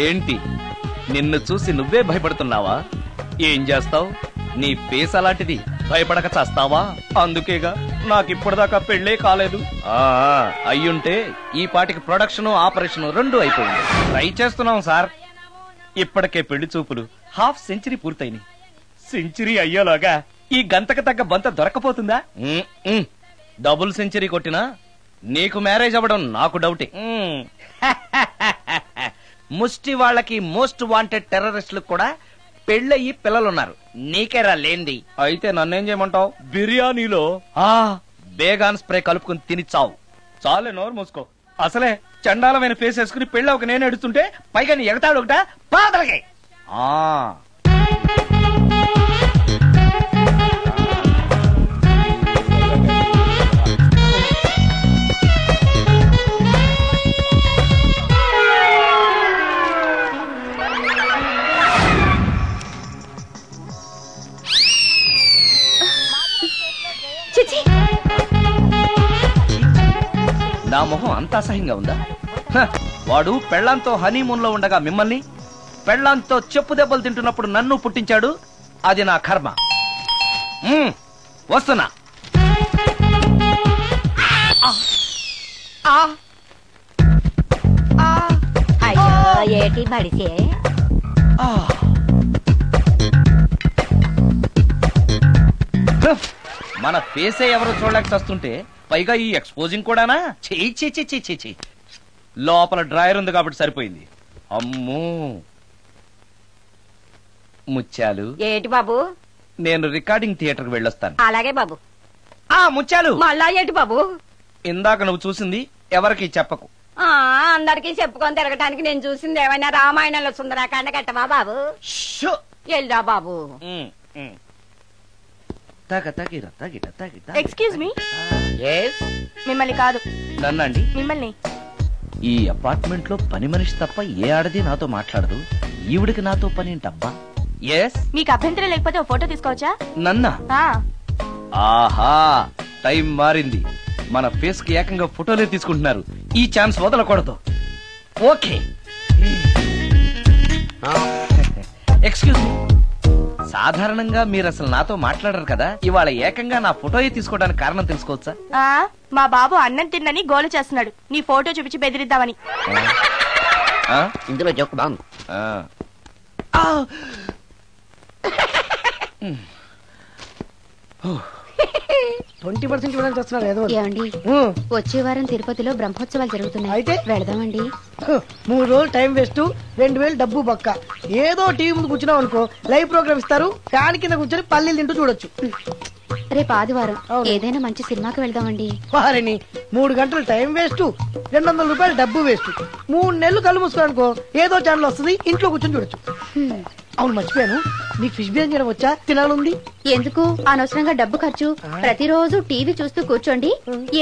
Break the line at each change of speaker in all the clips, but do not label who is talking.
ఏంటి నిన్ను చూసి నువ్వే భయపడుతున్నావా? ఏం చేస్తావు? నీ ఫేస్ అలాంటిది, భయపడక చేస్తావా? అందుకేగా నాకిప్పటిదాకా పెళ్లే కాలేదు. అయ్యుంటే ఈ పాటికి ప్రొడక్షన్ ఆపరేషన్ 2 అయిపోయింది. ట్రై చేస్తున్నాం సార్. ఇప్పటికే పెళ్లి చూపులు ½ సెంచరీ పూర్తయినాయి. సెంచరీ అయ్యేలాగా ఈ గంతకు తగ్గ బంత దొరకపోతుందా? డబుల్ సెంచరీ కొట్టినా నీకు మ్యారేజ్ అవ్వడం నాకు డౌటే. ముష్టి వాళ్ళకి మోస్ట్ వాంటెడ్ టెర్రరిస్టులకు కూడా పెళ్ళయి పిల్లలున్నారు. నీకేరా లేంది. అయితే నన్నేం చేయమంటావు? బిర్యానీలో బేగాన్ స్ప్రే కలుపుకుని తిని చావు. చాలే, నోరు మూసుకో. అసలే చండాలమైన ఫేస్ వేసుకుని పెళ్ళి ఒక నేను ఎడుతుంటే పైగా నీ ఎగతాడు ఒకట పాదలకి. నా మొహం అంత అసహ్యంగా ఉందా? వాడు పెళ్లాంతో హనీమూన్ లో ఉండగా మిమ్మల్ని, పెళ్లాంతో చెప్పు దెబ్బలు తింటున్నప్పుడు నన్ను పుట్టించాడు. అది నా కర్మ. వస్తున్నా.
ఏటి మడిసే
మన ఫేసే ఎవరు చూడలేక వస్తుంటే పైగా ఈ ఎక్స్పోజింగ్ కూడానా? చెయ్యి. లోపల డ్రాయర్ ఉంది కాబట్టి సరిపోయింది. అమ్మో ముత్యాలు.
ఏటి బాబు?
నేను రికార్డింగ్ థియేటర్ కి వెళ్ళొస్తాను.
అలాగే బాబు.
ముత్యాలు,
మళ్ళా ఏటి బాబు?
ఇందాక నువ్వు చూసింది ఎవరికి చెప్పకు.
అందరికి చెప్పుకొని తిరగటానికి నేను చూసింది ఏమైనా రామాయణంలో సుందరాకాండ కట్టవా బాబు? ఎల్దా బాబు.
Excuse me. మిమ్మల్ని కాదు.
నన్నండి.
మిమ్మల్ని.
ఈ అపార్ట్మెంట్ లో పని మనిషి తప్ప ఏ ఆడది నాతో మాట్లాడదు. ఈవిడికి నాతో పని ఏంటబ్బా?
మీకు అభ్యంతరం లేకపోతే ఓ ఫోటో తీసుకోవచ్చా?
నన్నా? ఆహా, టైం మారింది. మన ఫేస్ కి ఏకంగా ఫోటోలే తీసుకుంటున్నారు. ఈ ఛాన్స్ వదలకూడదు. ఓకే. Excuse me. సాధారణంగా మీరు అసలు నాతో మాట్లాడరు కదా. ఇవాళ ఏకంగా నా ఫోటోయే తీసుకోవడానికి కారణం తెలుసుకోవచ్చా?
మా బాబు అన్నం తిన్నని గోలు చేస్తున్నాడు. నీ ఫోటో చూపించి బెదిరిద్దామని.
ఇందులో జోక్ బాగుంది.
20% ఇవ్వడానికి వస్తున్నారు ఏదో.
ఏమండి, వచ్చే వారం తిరుపతిలో బ్రహ్మోత్సవాలు జరుగుతున్నాయి.
అయితే
వెళదామండి.
3 రోజులు టైం వేస్ట్, 2000 డబ్బు బొక్క. ఏదో టీవీ ముందు కూర్చున్నాం అనుకో, లైవ్ ప్రోగ్రామ్ ఇస్తారు. ఫ్యాన్ కింద కూర్చొని పల్లీలు తింటూ చూడొచ్చు.
రేపు ఆదివారం ఏదైనా మంచి సినిమాకి వెళ్దామండి.
వారిని 3 గంటలు టైం వేస్ట్, 200 రూపాయలు డబ్బు వేస్ట్. 3 నెలలు కళ్ళు మూసుకోనుకో, ఏదో ఛానల్ వస్తుంది, ఇంట్లో కూర్చొని చూడొచ్చు. అవును, మర్చిపోయాను, నీకు ఫిష్ బిర్యానీ చేయడం వచ్చా? తినాలుంది.
ఎందుకు అనవసరంగా డబ్బు ఖర్చు? ప్రతిరోజు టీవీ చూస్తూ కూర్చోండి.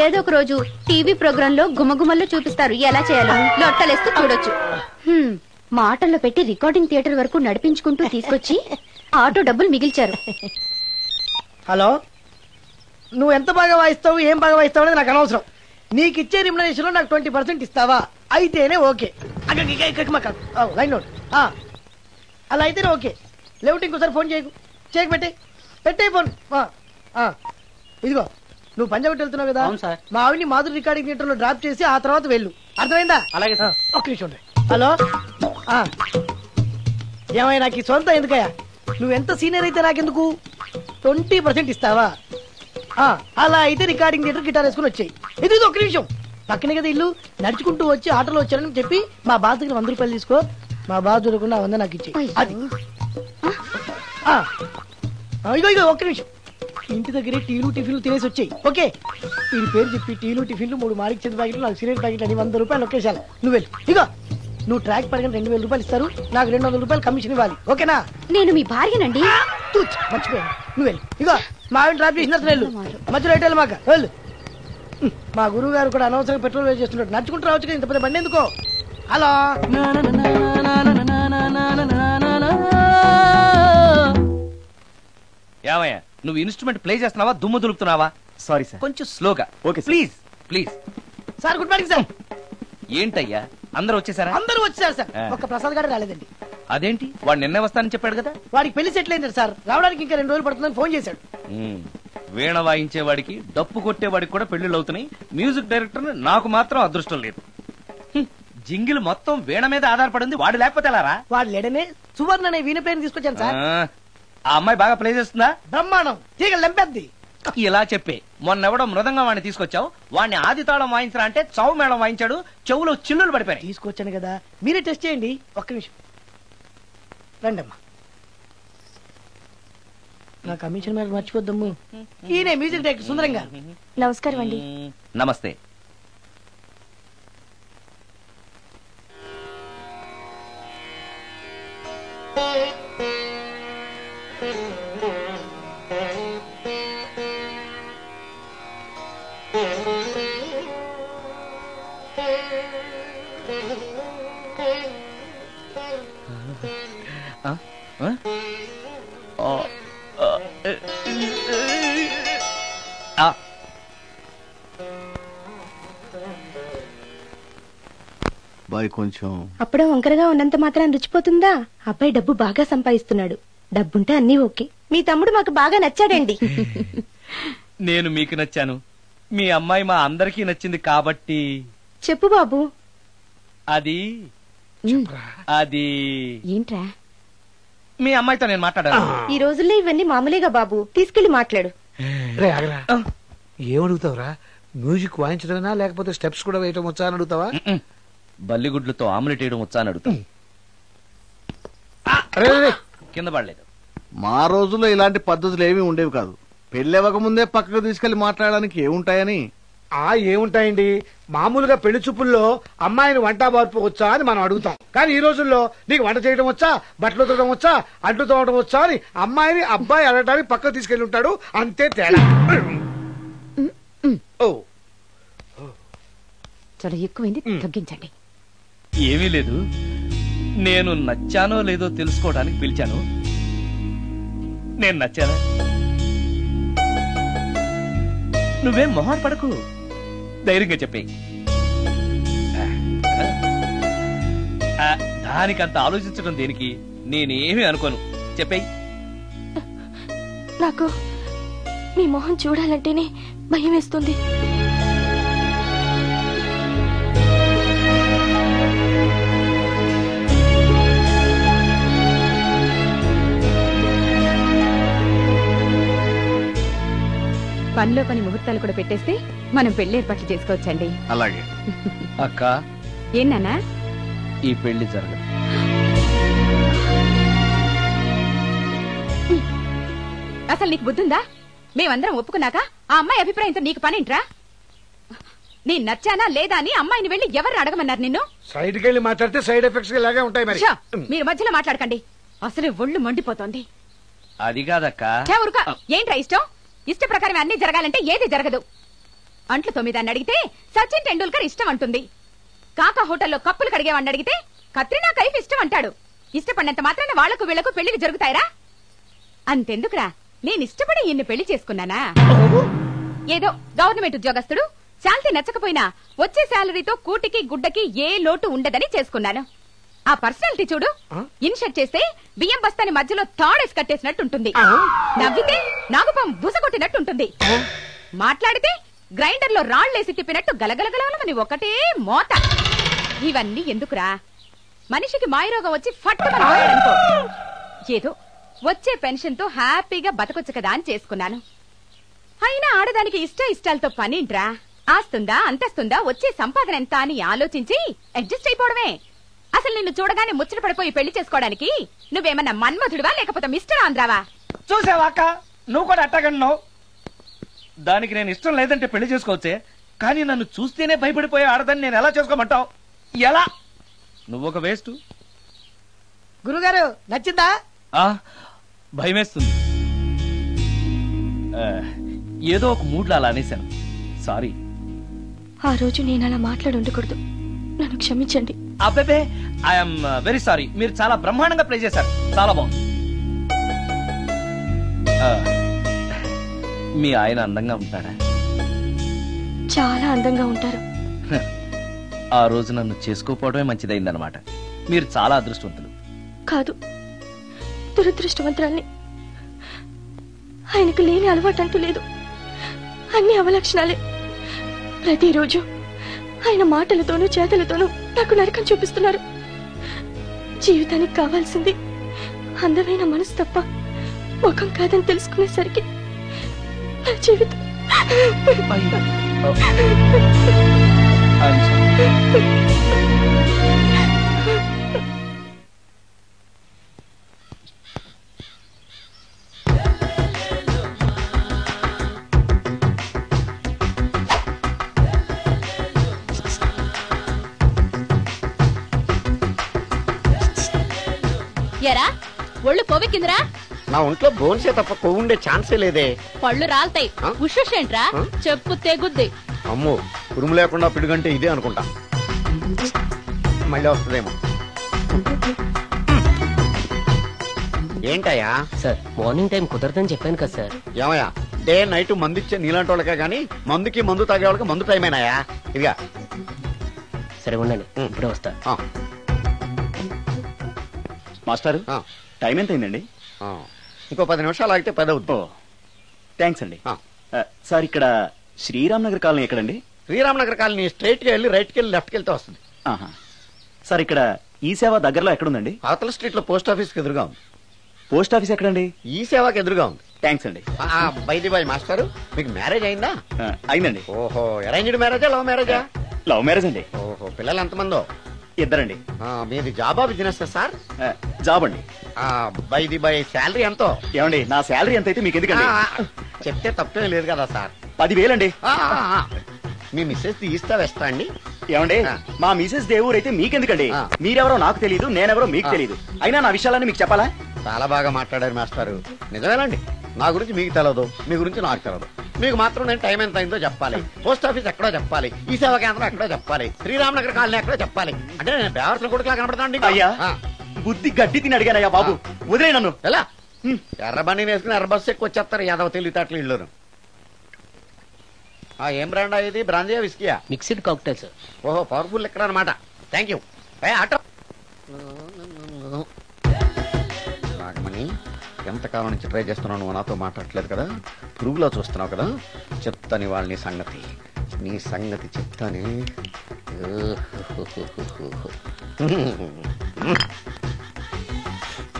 ఏదో ఒక రోజు టీవీ ప్రోగ్రామ్ లో గుమ్మగుమ్మల్లో చూపిస్తారు ఎలా చేయాలో. లొట్టలేస్తూ చూడొచ్చు. మాటల్లో పెట్టి రికార్డింగ్ థియేటర్ వరకు నడిపించుకుంటూ తీసుకొచ్చి ఆటో డబ్బులు మిగిల్చారు.
హలో, నువ్వు ఎంత బాగా వాయిస్తావు, ఏం బాగా వాయిస్తావు అనేది నాకు అనవసరం. నీకు ఇచ్చే రిమ్యునరేషన్ లో నాకు 20% ఇస్తావా? అయితేనే ఓకే. Line note. అలా అయితేనే ఓకే. లేవుటి ఇంకోసారి ఫోన్ చేయకు పెట్టే ఫోన్. ఇదిగో, నువ్వు పంజాబ్ వెళ్తున్నావు కదా, మా ఆవిడ్ని మాధురి రికార్డింగ్ థియేటర్ లో డ్రాప్ చేసి ఆ తర్వాత వెళ్ళు. అర్థమైందా? అలాగే. ఒక్క నిమిషం. హలో, ఏమై నాకు ఈ సొంత ఎందుకయ్యా? నువ్వెంత సీనియర్ అయితే నాకెందుకు? 20% ఇస్తావా? అలా అయితే రికార్డింగ్ థియేటర్ గిటార్ వేసుకుని వచ్చాయి. ఇది ఒక్క నిమిషం. పక్కనే కదా ఇల్లు, నడుచుకుంటూ వచ్చి ఆటోలో వచ్చారని చెప్పి మా బాధ దగ్గర 100 రూపాయలు తీసుకో. మా బాధ దొరకకుండా 100 నాకు ఇచ్చి. అది ఇగో ఒక్క నిమిషం. ఇంటి దగ్గరే టీలు టిఫిన్లు తినేసి వచ్చాయి. ఓకే, వీడి పేరు చెప్పి టీలు టిఫిన్లు 3 మాలిక్ చెంది ప్యాకెట్లు, 4 సిగరెట్ ప్యాకెట్లు అని 100 రూపాయలు ఒకేసారి. నువ్వు వెళ్ళి ఇగో, నువ్వు ట్రాక్ పడగానే 2000 రూపాయలు ఇస్తారు. నాకు 200 రూపాయలు కమిషన్ ఇవ్వాలి. ఓకేనా?
నేను మీ భార్యనండి.
మర్చిపోయాను. నువ్వు వెళ్ళి ఇగో, మా ఆవిడ డ్రాప్ చేసినట్టు వెళ్ళు. మధ్యలో ఎటు మాక వెళ్ళు. మా గురువు గారు కూడా అనవసరంగా పెట్రోల్ వేస్ట్ చేస్తున్నాడు. నడుచుకుంటూ రావచ్చు కదా, ఇంత పెద్ద బండి ఎందుకో. హలో,
ఏమయ్యా, నువ్వు ఇన్స్ట్రుమెంట్ ప్లే చేస్తున్నావా, దుమ్ము దులుపుతున్నావా? సారీ సార్, కొంచెం స్లోగా. Okay please.
Sir, good morning sir.
ఏంటయ్యా అందరూ వచ్చేసారా?
అందరూ వచ్చారు సార్, ఒక్క ప్రసాద్ గారు రాలేదండి.
అదేంటి? వాడు నిన్నే వస్తానని చెప్పాడు కదా.
వాడికి పెళ్లి సెటిల్ అయింది సార్, రావడానికి ఇంకా 2 రోజులు పడుతుందని ఫోన్ చేశాడు.
వీణ వాయించేవాడికి డప్పు కొట్టేవాడికి కూడా పెళ్లిళ్ళు అవుతున్నాయి. మ్యూజిక్ డైరెక్టర్ నాకు మాత్రం అదృష్టం లేదు. జింగిల్ మొత్తం వీణ మీద ఆధారపడింది, వాడు లేకపోతే ఎలారా?
వాడు లేడనే సువర్ణ అనే వీణ ప్లేని తీసుకొచ్చాను సార్.
ఆ అమ్మాయి బాగా ప్లే చేస్తుందా?
బ్రహ్మాండం, తీగ లెంపెద్ది.
ఇలా చెప్పే మొన్నెవడో మృదంగా వాడిని తీసుకొచ్చావు, వాడిని ఆది తాళం వాయించరా అంటే చౌ మేళం వాయించాడు, చెవులో చిల్లులు పడిపోయాయి.
తీసుకొచ్చాను కదా, మీరే టెస్ట్ చేయండి. ఒక్క నిమిషం రండమ్మా. నా కమిషన్ మీద మర్చిపోద్దమ్ము. ఈయనే మ్యూజిక్ డైరెక్టర్ సుందరం గారు.
నమస్కారం అండి.
నమస్తే.
కొంచెం
అప్పుడే వంకరగా ఉన్నంత మాత్రం రుచిపోతుందా? అబ్బాయి డబ్బు బాగా సంపాదిస్తున్నాడు, డబ్బుంటే అన్నీ ఓకే. మీ తమ్ముడు మాకు బాగా నచ్చాడండి.
నేను మీకు నచ్చాను, మీ అమ్మాయి మా అందరికీ నచ్చింది కాబట్టి.
చెప్పు బాబు.
అది అది
ఏంట్రా?
మీ అమ్మాయితో నేను మాట్లాడాను.
ఈ రోజుల్లో ఇవన్నీ మామూలుగా బాబు, తీసుకెళ్లి మాట్లాడు.
ఏమడుగుతావురా? మ్యూజిక్ వాయించడమేనా లేకపోతే స్టెప్స్ కూడా వేయటం వచ్చా అని అడుగుతావా?
బల్లిగుడ్లతో ఆమ్లెట్ వేయడం వచ్చా అని అడుగుతా. కింద పడలేదు.
మా రోజుల్లో ఇలాంటి పద్ధతులు ఏమీ ఉండేవి కాదు. పెళ్ళెవక ముందే పక్కకు తీసుకెళ్లి మాట్లాడడానికి ఏముంటాయని.
ఏముంటాయండి, మామూలుగా పెళ్లి చూపుల్లో అమ్మాయిని వంట బార్పు వచ్చా అని మనం అడుగుతాం. కానీ ఈ రోజుల్లో నీకు వంట చేయడం వచ్చా, బట్టలు ఉతకడం వచ్చా, అంట్లు తోవడం వచ్చా అని అమ్మాయిని అబ్బాయి అడగడానికి పక్కకు తీసుకెళ్లి ఉంటాడు, అంతే తేడా.
చాలా ఎక్కువైంది, తగ్గించండి.
ఏమీ లేదు, నేను నచ్చానో లేదో తెలుసుకోవడానికి పిలిచాను. నేను నచ్చానా? నువ్వేం మొహం పడకు, ధైర్యంగా చెప్పేయి. దానికంత ఆలోచించడం దేనికి? నేనేమీ అనుకోను, చెప్పేయి.
నాకు మీ మొహం చూడాలంటేనే భయం వేస్తుంది.
పనిలో పని ముహూర్తాలు కూడా పెట్టేస్తే మనం పెళ్లి ఏర్పాట్లు చేసుకోవచ్చండి.
అలాగే
అక్క.
ఏనానా?
ఈ పెళ్లి జరగదు.
అసలు నీకు బుద్ధుందా? మేమందరం ఒప్పుకున్నాక ఆ అమ్మాయి అభిప్రాయంతో నీకు పనింట్రా? నీ నచ్చానా లేదా అని అమ్మాయిని వెళ్ళి ఎవరు అడగమన్నారు నిన్ను?
సైడ్కి వెళ్ళి మాట్లాడితే సైడ్ ఎఫెక్ట్స్ ఇలాగే ఉంటాయి. మరి
మీరు మధ్యలో మాట్లాడకండి, అసలు ఒళ్ళు మండిపోతోంది.
అది కాదక్క.
ఏంట్రా ఇష్టం? ఇష్ట ప్రకారం అన్ని జరగాలంటే ఏది జరగదు. అంట్లు 9 అడిగితే సచిన్ టెండూల్కర్ ఇష్టం అంటుంది. కాకా హోటల్లో కప్పులు కడిగేవాడిని అడిగితే కత్రినా కైఫ్ ఇష్టం అంటాడు. ఇష్టపడినంత మాత్రాన వాళ్లకు వీళ్లకు పెళ్లికి జరుగుతాయిరా? అంతెందుకురా, నేను ఇష్టపడి ఈయన్ని పెళ్లి చేసుకున్నానా? ఏదో గవర్నమెంట్ ఉద్యోగస్తుడు, శాలరీ నచ్చకపోయినా వచ్చే శాలరీతో కూటికి గుడ్డకి ఏ లోటు ఉండదని చేసుకున్నాను. ఆ పర్సనాలిటీ చూడు, ఇన్షర్ట్ చేస్తే బియ్యం బస్తాని మధ్యలో తాడేసి కట్టేసినట్టుంటుంది, నవ్వితే నాగుపం బుసగొట్టినట్టుంటుంది, మాట్లాడితే గ్రైండర్ లో రాళ్లేసి తిప్పినట్టు గలగలగలమని ఒకటే మోత. ఇవన్నీ ఎందుకురా? మనిషికి మాయరోగం వచ్చి ఫట్టుమని పోయాడనుకో, ఏదో వచ్చే పెన్షన్ తో హ్యాపీగా బతకొచ్చు కదా అని చేసుకున్నాను. అయినా ఆడదానికి ఇష్టాలతో పనింట్రా? ఆస్తుందా, అంతస్తుందా, వచ్చే సంపాదన ఎంత అని ఆలోచించి అడ్జస్ట్ అయిపోవడమే. అసలు నిన్ను చూడగానే ముచ్చట పడిపోయి పెళ్లి చేసుకోవడానికి నువ్వేమన్నా మన్మధుడివా లేకపోతే మిస్టర్ ఆంధ్రావా?
చూసావా అక్క, నువ్వు కూడా అట్టగన్నావు. దానికి నేను ఇష్టం లేదంటే పెళ్లి చేసుకోవచ్చే, కానీ నన్ను చూస్తేనే భయపడిపోయే ఆడదని నేను ఎలా చేసుకోమంటావు? ఎలా? నువ్వు ఒక వేస్ట్.
గురుగారు నచ్చిందా?
భయమేస్తుంది. ఏదో ఒక మూడ్లో అలా అనేశాను, సారీ.
ఆ రోజు నేను అలా మాట్లాడి ఉండకూడదు, నన్ను క్షమించండి.
అబ్బే, ఐఎమ్ వెరీ సారీ. మీరు చాలా బ్రహ్మాండంగా ప్లే చేశారు, చాలా బాగుంది. మీ ఆయన అందంగా ఉంటాడా?
చాలా అందంగా ఉంటారు.
ఆ రోజు నన్ను చేసుకోపోవడమే మంచిదైందనమాట. మీరు చాలా అదృష్టవంతులు.
కాదు, దురదృష్టవంతురాల్ని. ఆయనకు లేని అలవాటు అంటూ లేదు. అన్ని అవలక్షణాలే. ప్రతిరోజు ఆయన మాటలతోనూ చేతలతోనూ నాకు నరకం చూపిస్తున్నారు. జీవితానికి కావాల్సింది అందమైన మనసు తప్ప ముఖం కాదని తెలుసుకునేసరికి నా జీవితం
ఎరా ఒళ్ళు కొవ్వెక్కిందిరా?
నా ఒంట్లో బోన్సే తప్ప కొవ్వు ఉండే ఛాన్సే లేదే.
పళ్ళు రాల్తాయి. ఉషేంట్రా? చెప్పు తెగుద్ది.
అమ్మో, ఉరుము లేకుండా పిడుగంటే ఇదే అనుకుంటా. మళ్ళీ వస్తుందేమో. ఏంటయ్యా?
సార్, మార్నింగ్ టైం కుదరదని చెప్పాను కదా సార్.
ఏమయ్యా, డే నైట్ మందు ఇచ్చే నీలాంటి వాళ్ళకే గానీ మందుకి మందు తాగే వాళ్ళకి మందు టైమేనాయా? ఇదిగా
సరే ఉండండి, ఇప్పుడే వస్తా.
మాస్టర్, టైం ఎంత అయిందండి?
ఇంకో 10 నిమిషాలు ఆగితే 10 అవుతుంది.
థ్యాంక్స్ అండి. సార్, ఇక్కడ శ్రీరామ్ నగర్ కాలనీ ఎక్కడండి?
శ్రీరామ్ నగర్ కాలనీ స్ట్రైట్ గా వెళ్ళి రైట్ కి వెళ్ళి లెఫ్ట్ కి వెళ్తే వస్తుంది.
సార్, ఇక్కడ ఈ సేవ దగ్గరలో ఎక్కడుందండి?
అవతల స్ట్రీట్ లో పోస్ట్ ఆఫీస్ కి ఎదురుగా ఉంది.
పోస్ట్ ఆఫీస్ ఎక్కడండి?
ఈ సేవకి ఎదురుగా ఉంది.
థ్యాంక్స్ అండి.
బైది బాయ్ మాస్టర్, మీకు మ్యారేజ్ అయిందా?
అయిందండి.
ఓహో, అరేంజ్డ్ మ్యారేజా లవ్ మ్యారేజా?
లవ్ మ్యారేజ్ అండి.
ఓహో, పిల్లలు ఎంతమందో?
ఇద్దరండి.
మీది జాబా బిజినెస్ సార్?
జాబ్ అండి.
బైది బై శాలరీ ఎంతో?
ఏమండి, నా శాలరీ ఎంత అయితే మీకు ఎందుకండి?
చెప్తే తప్పేం లేదు కదా సార్.
10,000 అండి.
మీ మిస్సెస్ తీస్తా వేస్తా అండి.
ఏమండి, మా మిసెస్ దేవూర్ అయితే మీకెందుకండి? మీరెవరో నాకు తెలియదు, నేనెవరో మీకు తెలియదు. అయినా నా విషయాలని మీకు చెప్పాలా?
చాలా బాగా మాట్లాడారు మాస్టారు. నిజమేనండి, నా గురించి మీకు తెలదు, మీ గురించి నాకు తెలదు. మీకు మాత్రం నేను టైం ఎంత అయిందో చెప్పాలి, పోస్ట్ ఆఫీస్ ఎక్కడో చెప్పాలి, ఈ సేవా కేంద్రం ఎక్కడో చెప్పాలి, శ్రీరామ్ నగర్ కాలనీ ఎక్కడో చెప్పాలి. అంటే నేను బేవర్సల కొడుకులా కనపడతానండి.
అయ్యా, బుద్ధి గడ్డి తిని అడిగానయ్యా బాబు, వదిలే నన్ను.
ఎలా ఎర్రబండి వేసుకుని ఎర్ర బస్సు ఎక్కువ వచ్చేస్తారు యాదవ తెలివితేటలు ఇళ్ళను. ఏం బ్రాండ్ ఇది? బ్రాంజియా విస్కియా?
Mixed cocktail sir.
ఓహో, పవర్ఫుల్ ఎక్కడ అనమాట. Thank you. ఆటో నాగమణి, ఎంతకాలం నుంచి ట్రై చేస్తున్నావు, నువ్వు నాతో మాట్లాడట్లేదు కదా, పురుగులో చూస్తున్నావు కదా, చెప్తాను వాళ్ళ నీ సంగతి చెప్తానే.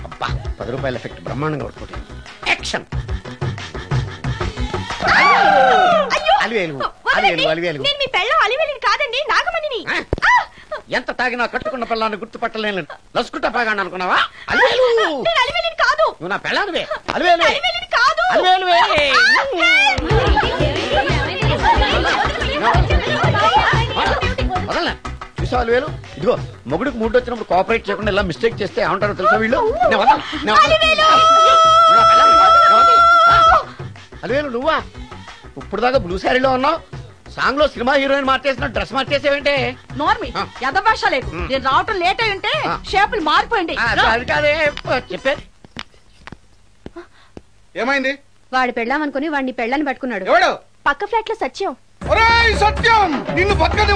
అబ్బా, 10 రూపాయల ఎఫెక్ట్ బ్రహ్మాండంగా కొట్టుకుంటే యాక్షన్. ఎంత తాగినా కట్టుకున్న పిల్లాన్ని గుర్తుపట్టలేను లసుకుంటా పాగా అనుకున్నావా? నువ్వు నా పిల్లానివే. చూసా అలివేలు? ఇదిగో, మొగుడికి మూడు వచ్చినప్పుడు కోఆపరేట్ చేయకుండా ఇలా మిస్టేక్ చేస్తే ఏమంటారో తెలుసా వీళ్ళు? అలివేలు నువ్వా? ఇప్పుడు దాకా బ్లూ శారీలో ఉన్నావు, సాంగ్ లో సినిమా హీరోయిన్ మార్చేసిన డ్రెస్ మార్చేసేవంటే?
నోర్మి యథభాష లేదు. నేను రావటం లేట్ అయి ఉంటే షేపులు మారిపోయింది.
అది కాదే చెప్పేది.
ఏమైంది?
వాడు పెళ్ళామనుకుని వాడిని పెళ్ళని పట్టుకున్నాడు.
ఎవడు?
పక్క ఫ్లాట్ లో సత్యం.
సత్యం, నిన్ను పక్కది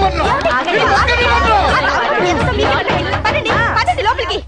లోపలికి